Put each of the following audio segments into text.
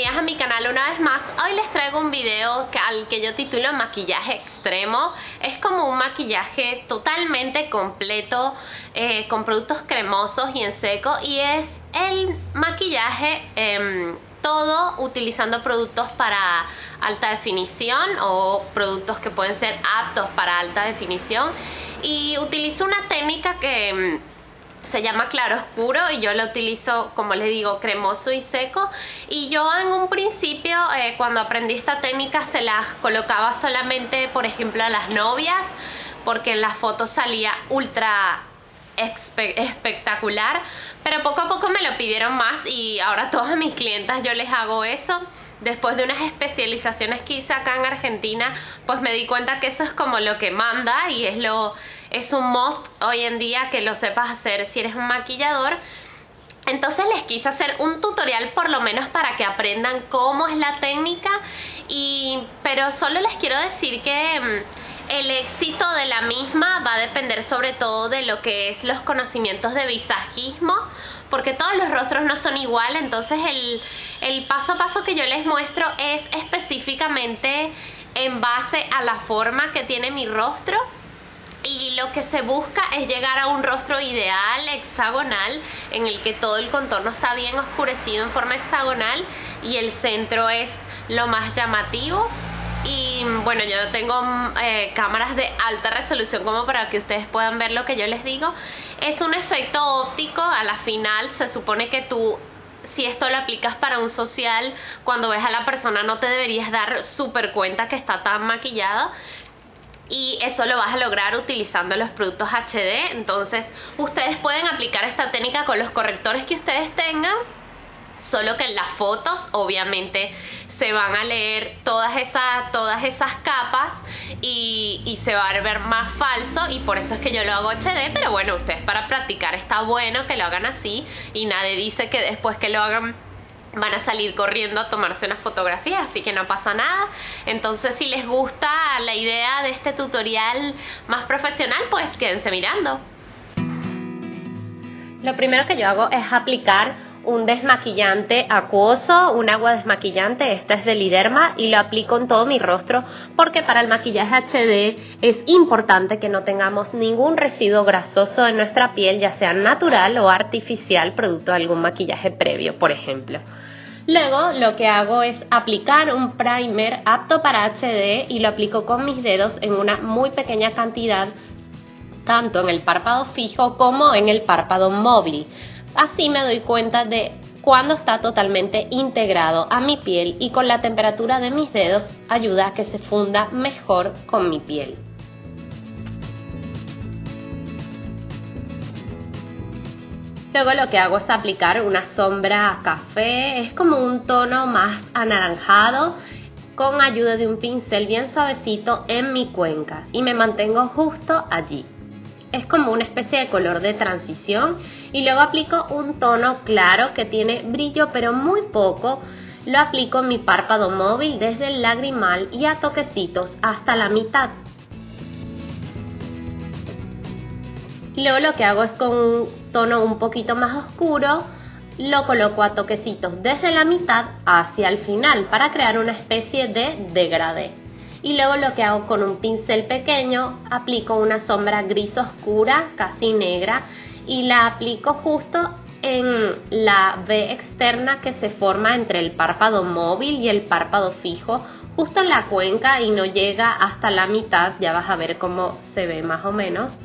bienvenidas a mi canal una vez más. Hoy les traigo un video al que yo titulo maquillaje extremo. Es como un maquillaje totalmente completo con productos cremosos y en seco, y es el maquillaje todo utilizando productos para alta definición o productos que pueden ser aptos para alta definición, y utilizo una técnica que se llama claro oscuro y yo la utilizo, como les digo, cremoso y seco. Y yo en un principio cuando aprendí esta técnica se las colocaba solamente, por ejemplo, a las novias, porque en las fotos salía ultra espectacular, pero poco a poco me lo pidieron más y ahora a todas mis clientas yo les hago eso. Después de unas especializaciones que hice acá en Argentina, pues me di cuenta que eso es como lo que manda y es un must hoy en día que lo sepas hacer si eres un maquillador. Entonces les quise hacer un tutorial por lo menos para que aprendan cómo es la técnica, pero solo les quiero decir que el éxito de la misma va a depender sobre todo de lo que es los conocimientos de visajismo, porque todos los rostros no son igual. Entonces el paso a paso que yo les muestro es específicamente en base a la forma que tiene mi rostro, y lo que se busca es llegar a un rostro ideal, hexagonal, en el que todo el contorno está bien oscurecido en forma hexagonal y el centro es lo más llamativo. Y bueno, yo tengo cámaras de alta resolución como para que ustedes puedan ver lo que yo les digo. Es un efecto óptico. A la final se supone que tú, si esto lo aplicas para un social, cuando ves a la persona no te deberías dar súper cuenta que está tan maquillada, y eso lo vas a lograr utilizando los productos HD. Entonces ustedes pueden aplicar esta técnica con los correctores que ustedes tengan, solo que en las fotos obviamente se van a leer todas esas capas y se va a ver más falso, y por eso es que yo lo hago HD. Pero bueno, ustedes para practicar está bueno que lo hagan así, y nadie dice que después que lo hagan van a salir corriendo a tomarse unas fotografías, así que no pasa nada. Entonces si les gusta la idea de este tutorial más profesional, pues quédense mirando. Lo primero que yo hago es aplicar un desmaquillante acuoso, un agua desmaquillante. Esta es de Liderma y lo aplico en todo mi rostro porque para el maquillaje HD es importante que no tengamos ningún residuo grasoso en nuestra piel, ya sea natural o artificial, producto de algún maquillaje previo, por ejemplo. Luego lo que hago es aplicar un primer apto para HD y lo aplico con mis dedos en una muy pequeña cantidad, tanto en el párpado fijo como en el párpado móvil. Así me doy cuenta de cuando está totalmente integrado a mi piel, y con la temperatura de mis dedos ayuda a que se funda mejor con mi piel. Luego lo que hago es aplicar una sombra café, es como un tono más anaranjado, con ayuda de un pincel bien suavecito en mi cuenca, y me mantengo justo allí. Es como una especie de color de transición, y luego aplico un tono claro que tiene brillo pero muy poco. Lo aplico en mi párpado móvil desde el lagrimal y a toquecitos hasta la mitad. Y luego lo que hago es con un tono un poquito más oscuro, lo coloco a toquecitos desde la mitad hacia el final para crear una especie de degradé. Y luego lo que hago con un pincel pequeño, aplico una sombra gris oscura, casi negra, y la aplico justo en la V externa que se forma entre el párpado móvil y el párpado fijo, justo en la cuenca, y no llega hasta la mitad. Ya vas a ver cómo se ve más o menos.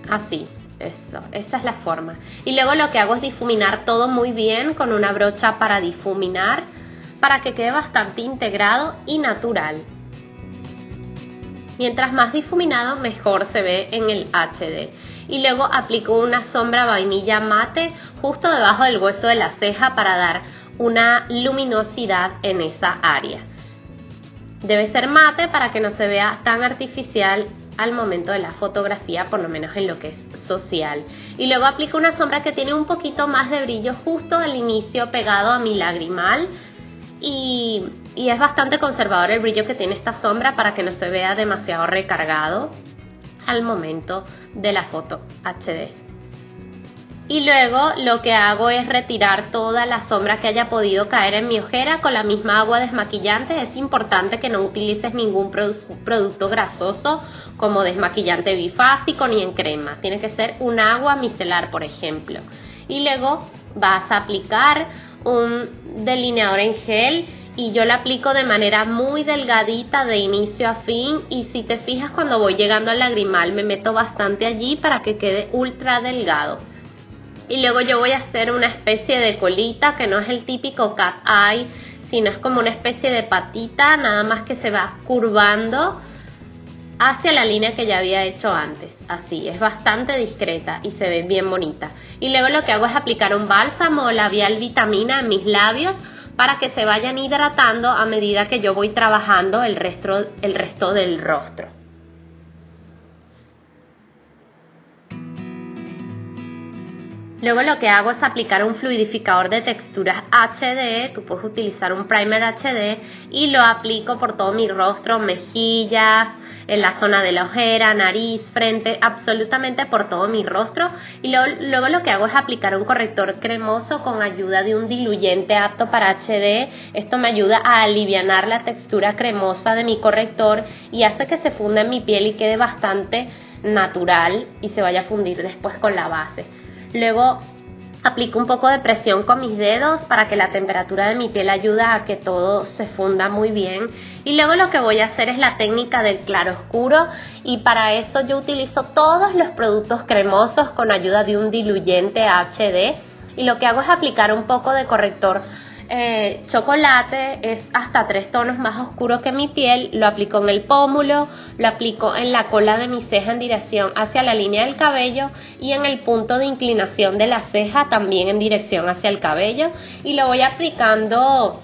Así, eso, esa es la forma. Y luego lo que hago es difuminar todo muy bien con una brocha para difuminar, para que quede bastante integrado y natural. Mientras más difuminado, mejor se ve en el HD. Y luego aplico una sombra vainilla mate justo debajo del hueso de la ceja para dar una luminosidad en esa área. Debe ser mate para que no se vea tan artificial al momento de la fotografía, por lo menos en lo que es social. Y luego aplico una sombra que tiene un poquito más de brillo justo al inicio, pegado a mi lagrimal. Y es bastante conservador el brillo que tiene esta sombra para que no se vea demasiado recargado al momento de la foto HD. Y luego lo que hago es retirar toda la sombra que haya podido caer en mi ojera con la misma agua desmaquillante. Es importante que no utilices ningún producto grasoso como desmaquillante bifásico ni en crema. Tiene que ser un agua micelar, por ejemplo. Y luego vas a aplicar un delineador en gel y yo lo aplico de manera muy delgadita de inicio a fin, y si te fijas cuando voy llegando al lagrimal me meto bastante allí para que quede ultra delgado. Y luego yo voy a hacer una especie de colita que no es el típico cat eye, sino es como una especie de patita, nada más que se va curvando hacia la línea que ya había hecho antes. Así, es bastante discreta y se ve bien bonita. Y luego lo que hago es aplicar un bálsamo labial vitamina en mis labios para que se vayan hidratando a medida que yo voy trabajando el resto del rostro. Luego lo que hago es aplicar un fluidificador de texturas HD, tú puedes utilizar un primer HD, y lo aplico por todo mi rostro, mejillas, en la zona de la ojera, nariz, frente, absolutamente por todo mi rostro. Y luego lo que hago es aplicar un corrector cremoso con ayuda de un diluyente apto para HD. Esto me ayuda a alivianar la textura cremosa de mi corrector y hace que se funda en mi piel y quede bastante natural y se vaya a fundir después con la base. Luego aplico un poco de presión con mis dedos para que la temperatura de mi piel ayude a que todo se funda muy bien. Y luego lo que voy a hacer es la técnica del claro oscuro, y para eso yo utilizo todos los productos cremosos con ayuda de un diluyente HD. Y lo que hago es aplicar un poco de corrector chocolate, es hasta 3 tonos más oscuro que mi piel. Lo aplico en el pómulo, lo aplico en la cola de mi ceja en dirección hacia la línea del cabello y en el punto de inclinación de la ceja también en dirección hacia el cabello, y lo voy aplicando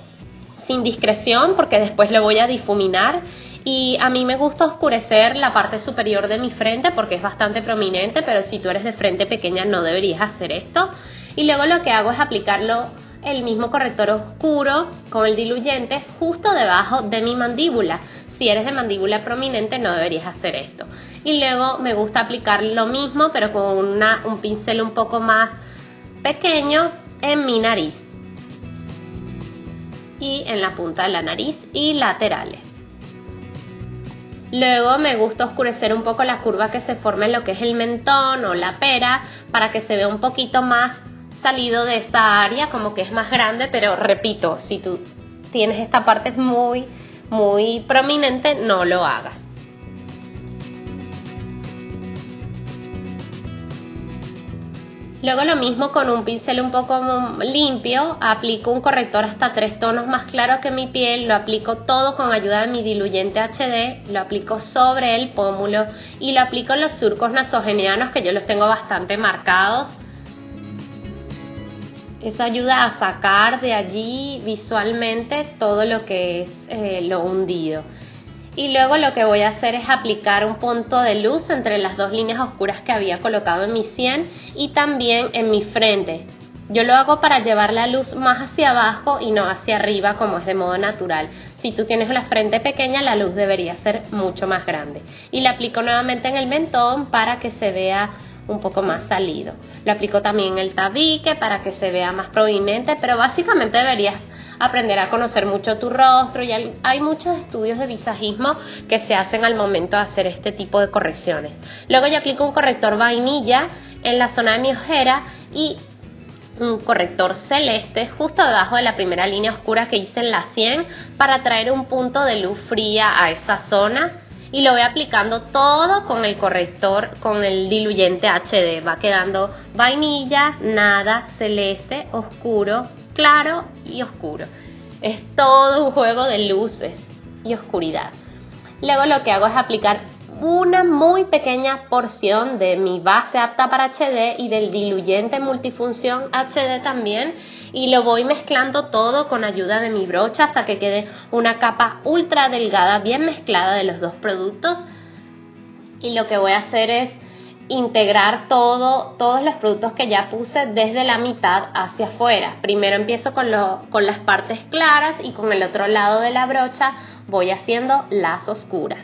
sin discreción porque después lo voy a difuminar. Y a mí me gusta oscurecer la parte superior de mi frente porque es bastante prominente, pero si tú eres de frente pequeña no deberías hacer esto. Y luego lo que hago es aplicarlo el mismo corrector oscuro con el diluyente justo debajo de mi mandíbula. Si eres de mandíbula prominente no deberías hacer esto. Y luego me gusta aplicar lo mismo pero con un pincel un poco más pequeño en mi nariz y en la punta de la nariz y laterales. Luego me gusta oscurecer un poco la curva que se forma en lo que es el mentón o la pera para que se vea un poquito más salido de esa área, como que es más grande, pero repito, si tú tienes esta parte muy prominente, no lo hagas. Luego lo mismo con un pincel un poco limpio, aplico un corrector hasta 3 tonos más claro que mi piel, lo aplico todo con ayuda de mi diluyente HD, lo aplico sobre el pómulo y lo aplico en los surcos nasogenianos que yo los tengo bastante marcados. Eso ayuda a sacar de allí visualmente todo lo que es lo hundido. Y luego lo que voy a hacer es aplicar un punto de luz entre las dos líneas oscuras que había colocado en mi sien y también en mi frente. Yo lo hago para llevar la luz más hacia abajo y no hacia arriba como es de modo natural. Si tú tienes la frente pequeña, la luz debería ser mucho más grande. Y la aplico nuevamente en el mentón para que se vea un poco más salido. Lo aplico también en el tabique para que se vea más prominente, pero básicamente deberías aprender a conocer mucho tu rostro y hay muchos estudios de visajismo que se hacen al momento de hacer este tipo de correcciones. Luego yo aplico un corrector vainilla en la zona de mi ojera y un corrector celeste justo debajo de la primera línea oscura que hice en la sien para traer un punto de luz fría a esa zona. Y lo voy aplicando todo con el corrector, con el diluyente HD. Va quedando vainilla, nada, celeste, oscuro, claro y oscuro. Es todo un juego de luces y oscuridad. Luego lo que hago es aplicar una muy pequeña porción de mi base apta para HD y del diluyente multifunción HD también, y lo voy mezclando todo con ayuda de mi brocha hasta que quede una capa ultra delgada bien mezclada de los dos productos. Y lo que voy a hacer es integrar todos los productos que ya puse desde la mitad hacia afuera. Primero empiezo con las partes claras y con el otro lado de la brocha voy haciendo las oscuras.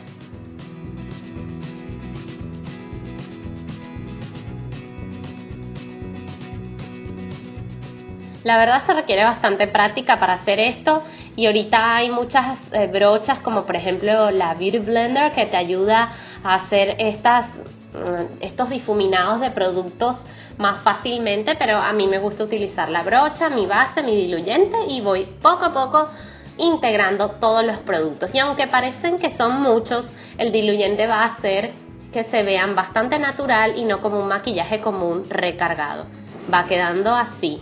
La verdad se requiere bastante práctica para hacer esto y ahorita hay muchas brochas como por ejemplo la Beauty Blender que te ayuda a hacer estos difuminados de productos más fácilmente, pero a mí me gusta utilizar la brocha, mi base, mi diluyente y voy poco a poco integrando todos los productos. Y aunque parecen que son muchos, el diluyente va a hacer que se vean bastante natural y no como un maquillaje común recargado. Va quedando así.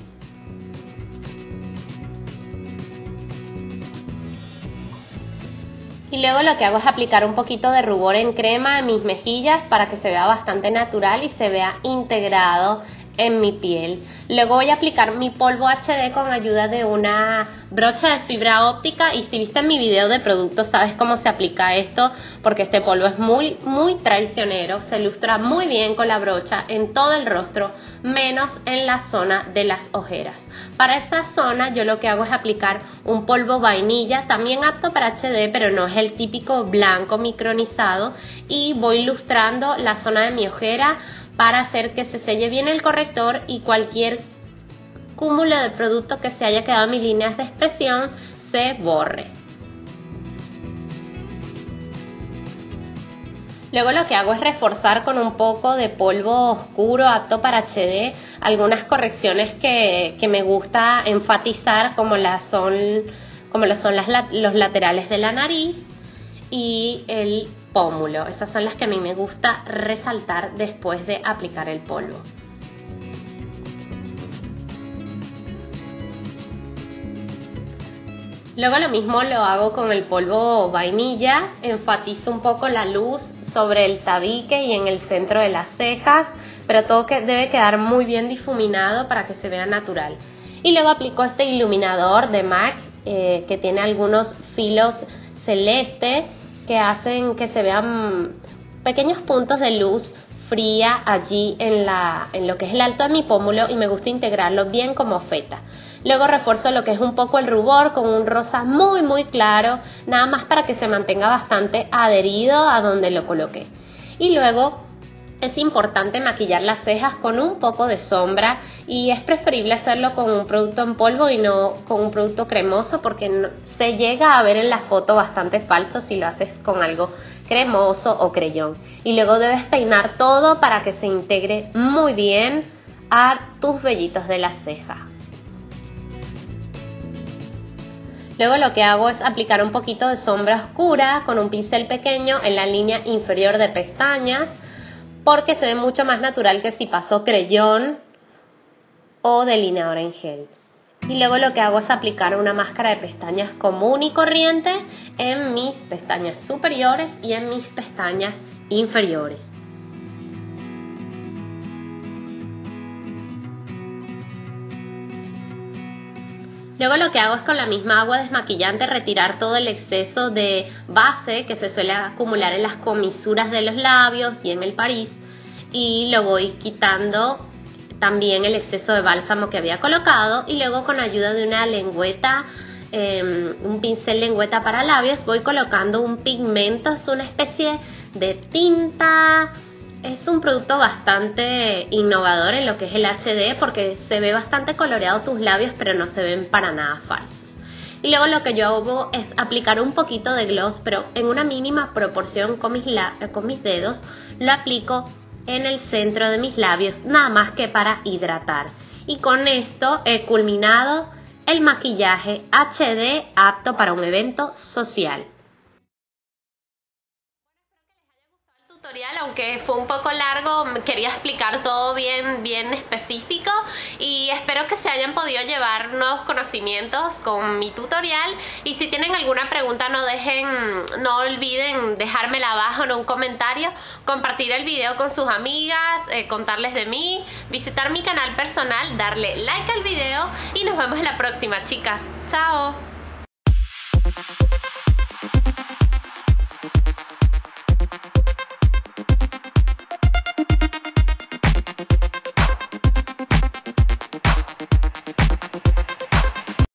Y luego lo que hago es aplicar un poquito de rubor en crema en mis mejillas para que se vea bastante natural y se vea integrado en mi piel. Luego voy a aplicar mi polvo HD con ayuda de una brocha de fibra óptica y si viste mi video de productos sabes cómo se aplica esto porque este polvo es muy traicionero, se lustra muy bien con la brocha en todo el rostro menos en la zona de las ojeras. Para esa zona yo lo que hago es aplicar un polvo vainilla, también apto para HD, pero no es el típico blanco micronizado y voy lustrando la zona de mi ojera para hacer que se selle bien el corrector y cualquier cúmulo de producto que se haya quedado en mis líneas de expresión se borre. Luego lo que hago es reforzar con un poco de polvo oscuro apto para HD algunas correcciones que me gusta enfatizar como lo son los laterales de la nariz y el pómulo. Esas son las que a mí me gusta resaltar después de aplicar el polvo. Luego lo mismo lo hago con el polvo vainilla, enfatizo un poco la luz sobre el tabique y en el centro de las cejas, pero todo debe quedar muy bien difuminado para que se vea natural. Y luego aplico este iluminador de MAC que tiene algunos filos celeste que hacen que se vean pequeños puntos de luz fría allí en lo que es el alto de mi pómulo y me gusta integrarlo bien como feta. Luego refuerzo lo que es un poco el rubor con un rosa muy claro, nada más para que se mantenga bastante adherido a donde lo coloqué. Y luego es importante maquillar las cejas con un poco de sombra y es preferible hacerlo con un producto en polvo y no con un producto cremoso porque se llega a ver en la foto bastante falso si lo haces con algo cremoso o creyón. Y luego debes peinar todo para que se integre muy bien a tus vellitos de la ceja. Luego lo que hago es aplicar un poquito de sombra oscura con un pincel pequeño en la línea inferior de pestañas porque se ve mucho más natural que si paso creyón o delineador en gel. Y luego lo que hago es aplicar una máscara de pestañas común y corriente en mis pestañas superiores y en mis pestañas inferiores. Luego lo que hago es con la misma agua desmaquillante retirar todo el exceso de base que se suele acumular en las comisuras de los labios y en el París y lo voy quitando también el exceso de bálsamo que había colocado y luego con ayuda de una lengüeta, un pincel lengüeta para labios voy colocando un pigmento, es una especie de tinta. Es un producto bastante innovador en lo que es el HD porque se ve bastante coloreado tus labios pero no se ven para nada falsos. Y luego lo que yo hago es aplicar un poquito de gloss pero en una mínima proporción con mis dedos. Lo aplico en el centro de mis labios nada más que para hidratar. Y con esto he culminado el maquillaje HD apto para un evento social. Aunque fue un poco largo, quería explicar todo bien específico y espero que se hayan podido llevar nuevos conocimientos con mi tutorial y si tienen alguna pregunta no olviden dejármela abajo en un comentario, compartir el video con sus amigas, contarles de mí, visitar mi canal personal, darle like al video y nos vemos en la próxima, chicas. Chao.